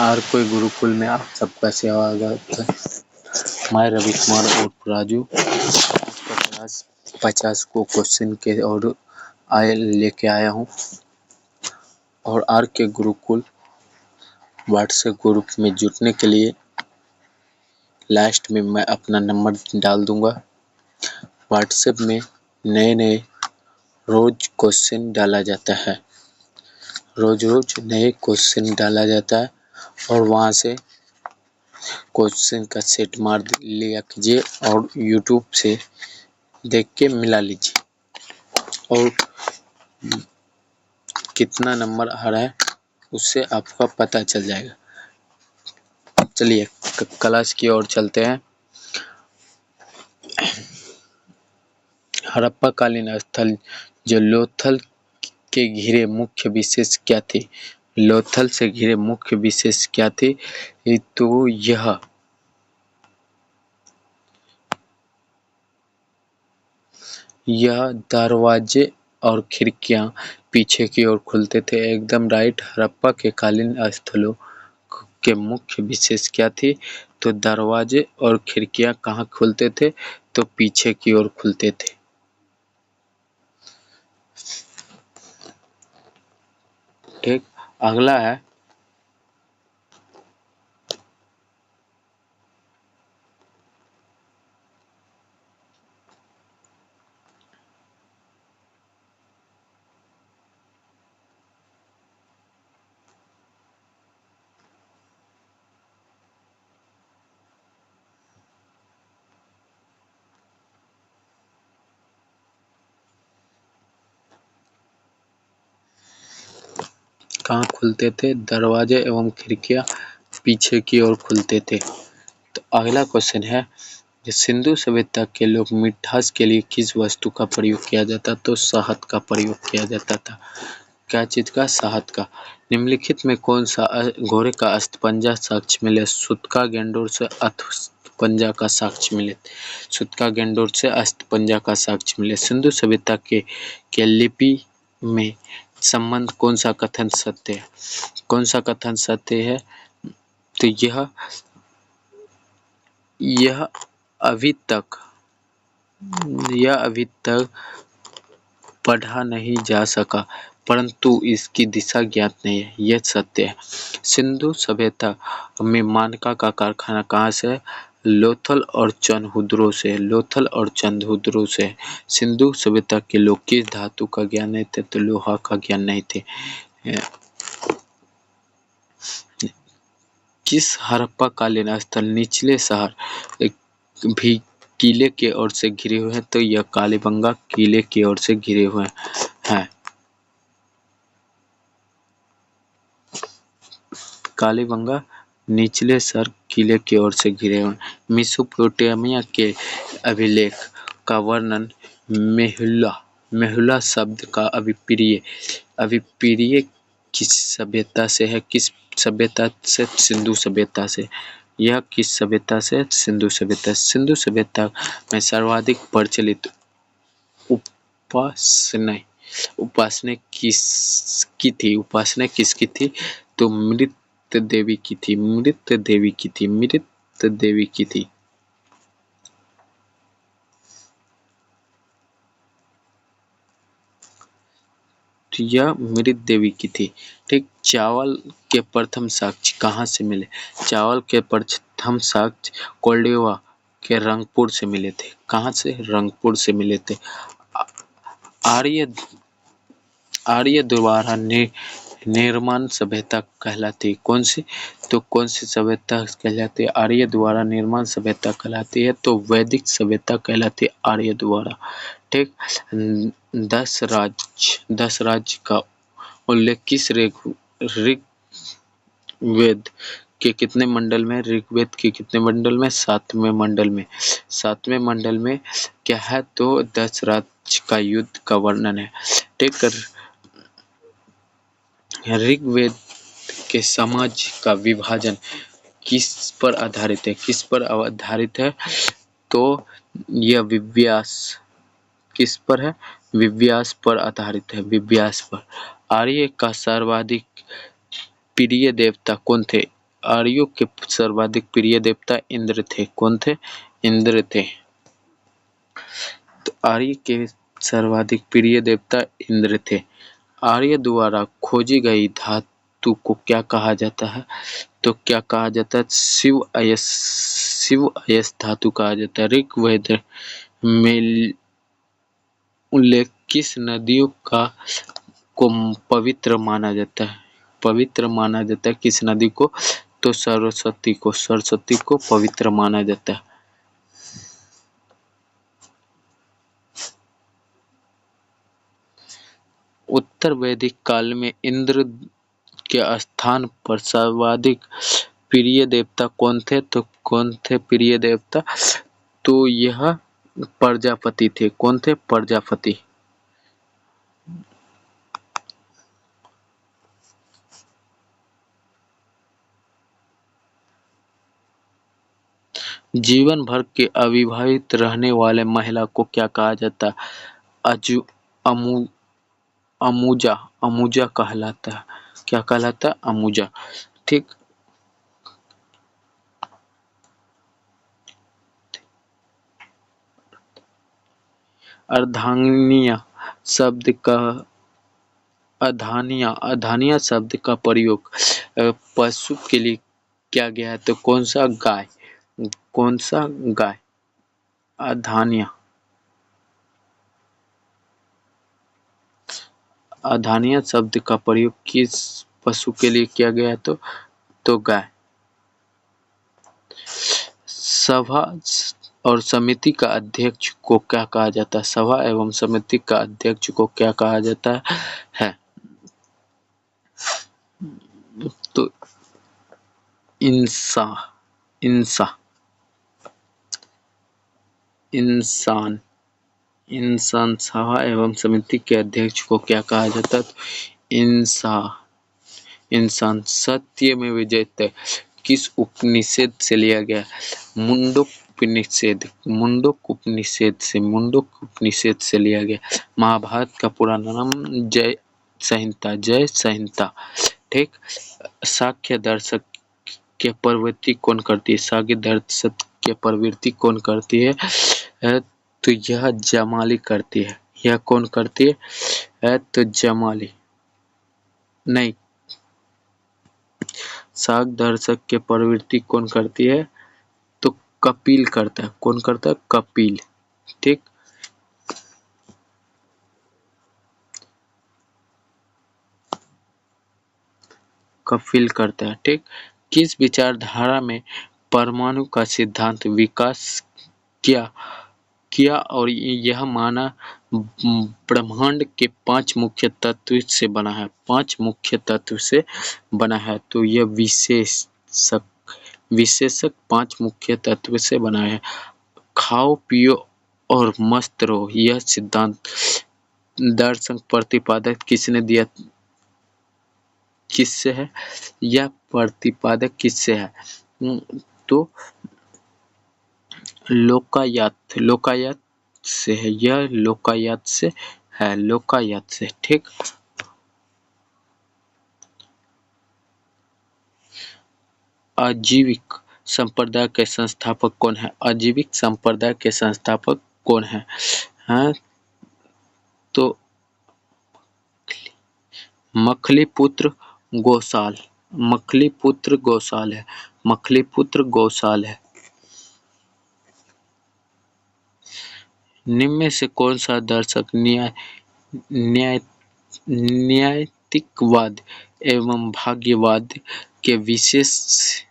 और कोई गुरुकुल में आप सबका स्वागत है। मैं रवि कुमार और राजू आज का क्लास 50 को क्वेश्चन के और लेके आया हूँ। और आर के गुरुकुल व्हाट्सएप ग्रुप में जुड़ने के लिए लास्ट में मैं अपना नंबर डाल दूंगा। व्हाट्सएप में नए रोज क्वेश्चन डाला जाता है, रोज नए क्वेश्चन डाला जाता है और वहाँ से क्वेश्चन का सेट मार लिया कीजिए और यूट्यूब से देख के मिला लीजिए और कितना नंबर आ रहा है उससे आपका पता चल जाएगा। चलिए क्लास की ओर चलते हैं। हड़प्पा कालीन स्थल जो लोथल के घिरे मुख्य विशेष क्या थी? लोथल से घिरे मुख्य विशेष क्या थी? तो यह दरवाजे और खिड़कियां पीछे की ओर खुलते थे। एकदम राइट। हड़प्पा के कालीन स्थलों के मुख्य विशेष क्या थी? तो दरवाजे और खिड़कियां कहाँ खुलते थे? तो पीछे की ओर खुलते थे। ठीक। अगला है कहाँ खुलते थे? दरवाजे एवं खिड़कियां पीछे की ओर खुलते थे। तो अगला क्वेश्चन है, सिंधु सभ्यता के लोग मिठास के लिए किस वस्तु का प्रयोग किया जाता? तो शहद का प्रयोग किया जाता था। क्या चीज का? शहद का। निम्नलिखित में कौन सा घोड़े का अस्थपंजा साक्ष्य मिले? सूतका गेंडोर से अस्थपंजा का साक्ष्य मिले। सूतका गेंडोर से अस्थपंजा का साक्ष्य मिले। सिंधु सभ्यता के लिपि में संबंध कौन सा कथन सत्य है? कौन सा कथन सत्य है? तो यह अभी तक पढ़ा नहीं जा सका, परंतु इसकी दिशा ज्ञात नहीं है। यह सत्य है। सिंधु सभ्यता में मानका का कारखाना कहाँ से है? लोथल और चंदहुद्रो से। लोथल और चंदहुद्रो से। सिंधु सभ्यता के लोग किस धातु का ज्ञान नहीं थे? तो लोहा का ज्ञान नहीं थे। किस हड़प्पा कालीन स्थल निचले शहर भी किले की ओर से घिरे हुए हैं? तो यह कालीबंगा किले की ओर से घिरे हुए हैं। कालीबंगा निचले शहर किले की ओर से घिरे हुए हैं। मेसोपोटामिया के अभिलेख का वर्णन मेहुला शब्द का अभिप्राय किस सभ्यता से है? किस सभ्यता से? सिंधु सभ्यता से। यह किस सभ्यता से? सिंधु सभ्यता। सिंधु सभ्यता में सर्वाधिक प्रचलित उपासना किसकी थी? उपासना किसकी थी? तो मृत देवी की थी। मृत देवी की थी। मृत देवी की थी। तो यह मृत देवी की थी। ठीक। चावल के प्रथम साक्ष्य कहाँ से मिले? चावल के प्रथम साक्ष्य कोल्डिवा के रंगपुर से मिले थे। कहाँ से? रंगपुर से मिले थे। आर्य द्वारा निर्माण सभ्यता कहलाती है। कौन सी? तो कौन सी सभ्यता कहलाती है? आर्य द्वारा निर्माण सभ्यता कहलाती है। तो वैदिक सभ्यता कहलाती है आर्य द्वारा। ठीक। 10 राज्य का उल्लेख किस ऋग्वेद के कितने मंडल में? ऋग्वेद के कितने मंडल में? 7वें मंडल में। 7वें मंडल में क्या है? तो 10 राज्य का युद्ध का वर्णन है। ठीक। ऋग्वेद के समाज का विभाजन किस पर आधारित है? किस पर आधारित है? तो यह विव्यास किस पर है? विव्यास पर आधारित है। विव्यास पर। आर्य का सर्वाधिक प्रिय देवता कौन थे? आर्यों के सर्वाधिक प्रिय देवता इंद्र थे। कौन थे? इंद्र थे। तो आर्य के सर्वाधिक प्रिय देवता इंद्र थे। आर्य द्वारा खोजी गई धातु को क्या कहा जाता है? तो क्या कहा जाता है? शिव अयस्क धातु कहा जाता है। ऋग्वेद में उल्लेख किस नदियों को पवित्र माना जाता है? पवित्र माना जाता है किस नदी को? तो सरस्वती को पवित्र माना जाता है। उत्तर वैदिक काल में इंद्र के स्थान पर सर्वाधिक प्रिय देवता कौन थे? तो कौन थे प्रिय देवता? तो यह प्रजापति थे। कौन थे? प्रजापति। जीवन भर के अविवाहित रहने वाले महिला को क्या कहा जाता है? अमुजा कहलाता है। क्या कहलाता है? अमुजा। ठीक। अर्धांगिनी शब्द का प्रयोग पशु के लिए किया गया है। तो कौन सा? गाय। कौन सा? गाय। अर्धानिया शब्द का प्रयोग किस पशु के लिए किया गया है? तो गाय। सभा और समिति का अध्यक्ष को क्या कहा जाता है? सभा एवं समिति का अध्यक्ष को क्या कहा जाता है? तो इंसान सभा एवं समिति के अध्यक्ष को क्या कहा जाता है? इंसान। सत्य में विजयते किस उपनिषद से लिया गया? मुंडक उपनिषद से लिया गया। महाभारत का पूरा नाम जय संहिता। ठीक। साक्ष्य दर्शक के प्रवृत्ति कौन करती है? साक्ष्य दर्शक के प्रवृत्ति कौन करती है? तो यह जमाली करती है। यह कौन करती है? तो जमाली नहीं। साक्ष्य दर्शक के प्रवृत्ति कौन करती है? तो कपिल करता है। कौन करता है? कपिल। ठीक। कपिल करता है। ठीक। किस विचारधारा में परमाणु का सिद्धांत विकास किया और यह माना ब्रह्मांड के 5 मुख्य तत्व से बना है? 5 मुख्य तत्व से बना है। तो यह विशेषक 5 मुख्य तत्व से बना है। खाओ पियो और मस्त रहो, यह सिद्धांत दर्शन प्रतिपादक किसने दिया? किससे है? यह प्रतिपादक किससे है? तो लोकायत से है। यह लोकायत से है। लोकायत से। ठीक। आजीविक संप्रदाय के संस्थापक कौन है? आजीविक संप्रदाय के संस्थापक कौन है? हाँ, तो मखलीपुत्र गोसाल है। निम्न में से कौन सा दर्शक न्यायिकवाद एवं भाग्यवाद के विशेष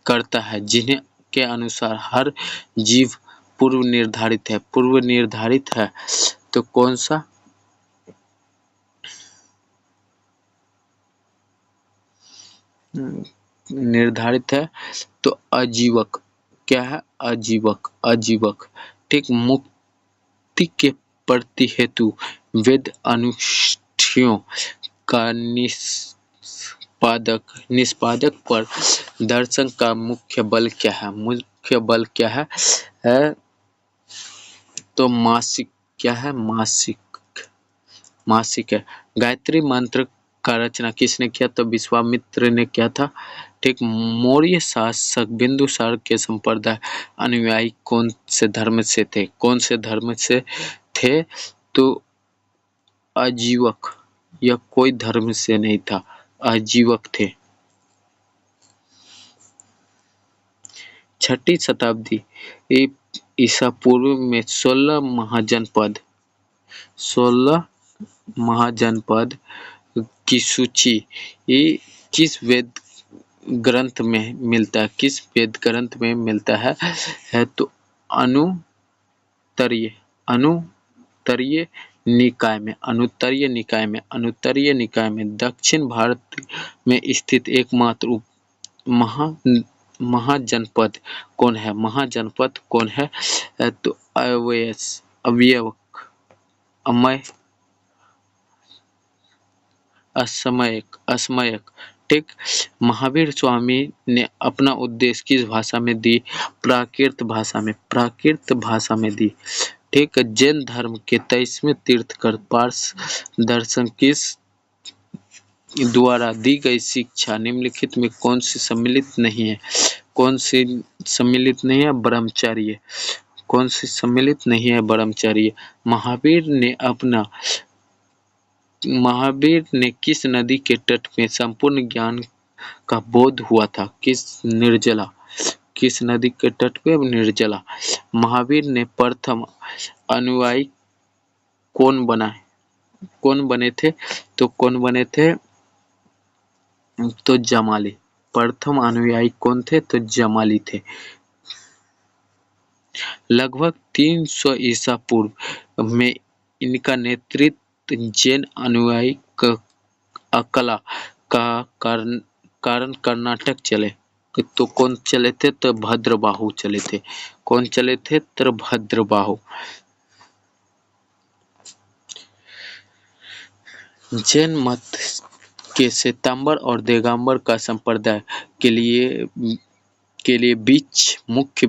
करता है, जिन्हें के अनुसार हर जीव पूर्व निर्धारित है? तो कौन सा? निर्धारित है। तो आजीवक। क्या है? आजीवक। ठीक। मुक्ति के प्रति हेतु वेद अनुष्ठियों का निष्पादक पर दर्शन का मुख्य बल क्या है? तो मासिक। क्या है? मासिक है। गायत्री मंत्र का रचना किसने किया? तो विश्वामित्र ने किया था। ठीक, मौर्य शासक बिंदुसार के संप्रदाय अनुयायी कौन से धर्म से थे? कौन से धर्म से थे? तो आजीवक। यह कोई धर्म से नहीं था, आजीवक थे। 6ठी शताब्दी ईसा पूर्व में 16 महाजनपद की सूची ये किस वेद ग्रंथ में मिलता है? किस वेद ग्रंथ में मिलता है तो अनुत्तरीय निकाय में दक्षिण भारत में स्थित एकमात्र महाजनपद कौन है? महाजनपद कौन है? तो असमयक। ठीक, महावीर स्वामी ने अपना उपदेश किस भाषा में दी? प्राकृत भाषा में दी। ठीक, जैन धर्म के 23वें तीर्थंकर पार्स दर्शन किस द्वारा दी गई शिक्षा निम्नलिखित में कौन सी सम्मिलित नहीं है? कौन सी सम्मिलित नहीं है? ब्रह्मचर्य। कौन सी सम्मिलित नहीं है? ब्रह्मचर्य। महावीर ने किस नदी के तट में संपूर्ण ज्ञान का बोध हुआ था? किस नदी के तट पे? निर्जला। महावीर ने प्रथम अनुयायी कौन बने थे? तो जमाली। प्रथम अनुयायी कौन थे? तो जमाली थे। लगभग 300 ईसा पूर्व में इनका नेतृत्व जैन अनुयायी अकला का कारण कर्नाटक चले। तो कौन चले थे? तो भद्रबाहु चले थे। कौन चले थे? तो भद्रबाहु। जैन मत के श्वेतांबर और दिगंबर का संप्रदाय के लिए बीच मुख्य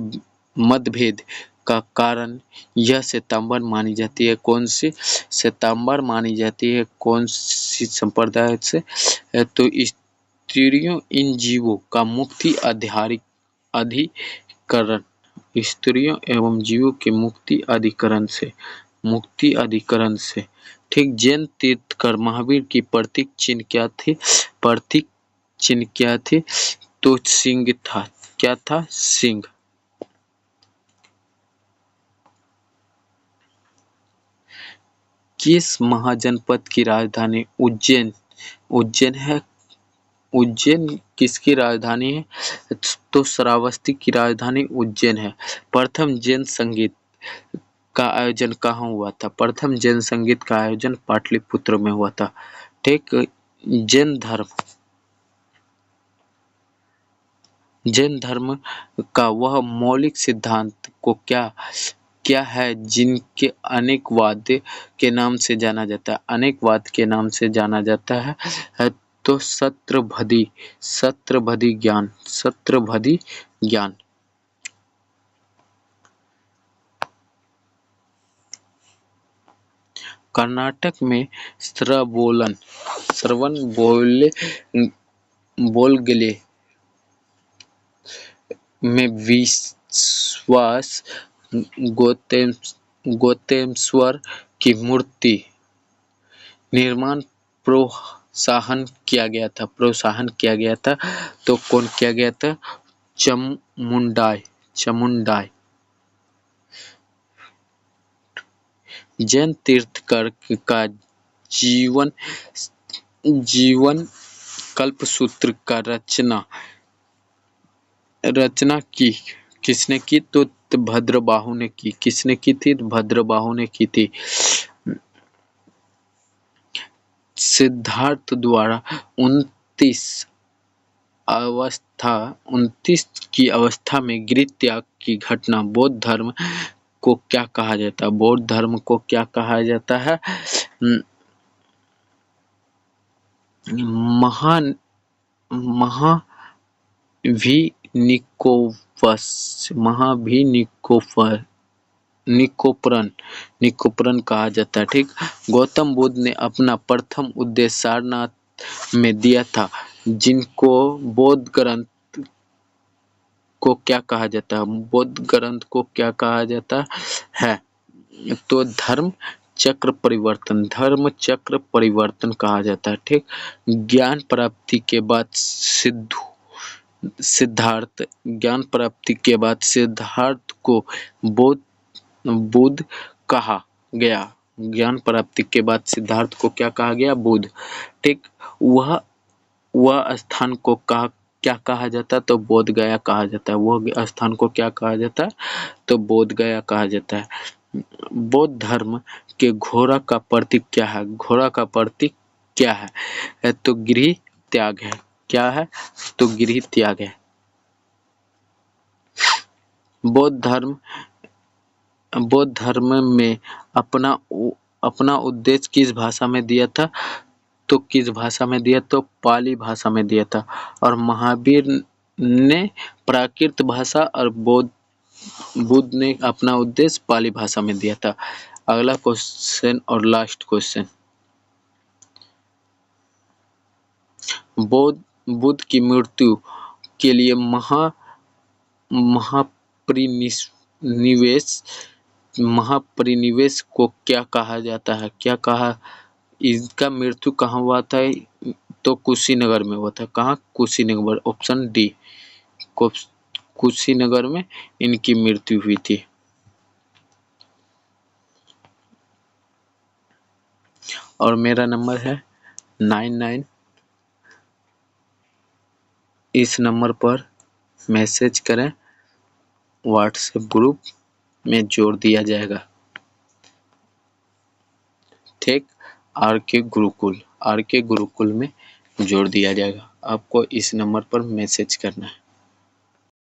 मतभेद का कारण यह श्वेतांबर मानी जाती है। कौन सी श्वेतांबर मानी जाती है? कौन सी संप्रदाय से? तो स्त्रियों इन जीवों का मुक्ति अधिकरण। स्त्रियों एवं जीवों के मुक्ति अधिकरण से। ठीक, जैन तीर्थंकर महावीर की प्रतीक चिन्ह क्या थी? तो सिंह था। क्या था? सिंह। किस महाजनपद की राजधानी उज्जैन है? उज्जैन किसकी राजधानी है? तो श्रावस्ती की राजधानी उज्जैन है। प्रथम जैन संगीत का आयोजन कहाँ हुआ था? प्रथम जैन संगीत का आयोजन पाटलिपुत्र में हुआ था। ठीक, जैन धर्म का वह मौलिक सिद्धांत को क्या है जिनके अनेकवाद के नाम से जाना जाता है? तो सत्रभदी ज्ञान। कर्नाटक में श्रवण बेलगोले में विश्वास गौतेश्वर की मूर्ति निर्माण प्रोत्साहन किया गया था। तो कौन किया गया था? चामुंडाई। जैन तीर्थंकर का जीवन कल्पसूत्र का रचना किसने की? तो भद्रबाहु ने की। किसने की थी? भद्रबाहु ने की थी। सिद्धार्थ द्वारा 29 की अवस्था में गृह त्याग की घटना बौद्ध धर्म को क्या कहा जाता है? बौद्ध धर्म को क्या कहा जाता है? निकोपरन कहा जाता है। ठीक, गौतम बुद्ध ने अपना प्रथम उपदेश सारनाथ में दिया था, जिनको बौद्ध ग्रंथ को क्या कहा जाता है? बौद्ध ग्रंथ को क्या कहा जाता है? तो धर्म चक्र परिवर्तन कहा जाता है। ठीक, ज्ञान प्राप्ति के बाद सिद्धार्थ को बुद्ध कहा गया। ज्ञान प्राप्ति के बाद सिद्धार्थ को क्या कहा गया? बुद्ध। ठीक, वह स्थान को क्या कहा जाता है? तो बोध गया कहा जाता है। वह स्थान को क्या कहा जाता है? तो बोध गया कहा जाता है। बौद्ध धर्म के घोड़ा का प्रतीक क्या है? घोड़ा का प्रतीक क्या है? तो गृह त्याग है। क्या है? तो गृह त्याग है। बौद्ध धर्म में अपना उद्देश्य किस भाषा में दिया था? तो किस भाषा में दिया? तो पाली भाषा में दिया था। और महावीर ने प्राकृत भाषा और बुद्ध ने अपना उद्देश्य पाली भाषा में दिया था। अगला क्वेश्चन और लास्ट क्वेश्चन, बुद्ध की मृत्यु के लिए महापरिनिवेश को क्या कहा जाता है? क्या कहा? इनका मृत्यु कहाँ हुआ था? तो कुशीनगर में हुआ था। कहाँ? कुशीनगर। ऑप्शन डी, कुशीनगर में इनकी मृत्यु हुई थी। और मेरा नंबर है 99। इस नंबर पर मैसेज करें, व्हाट्सएप ग्रुप में जोड़ दिया जाएगा। ठीक, आर के गुरुकुल में जोड़ दिया जाएगा। आपको इस नंबर पर मैसेज करना है।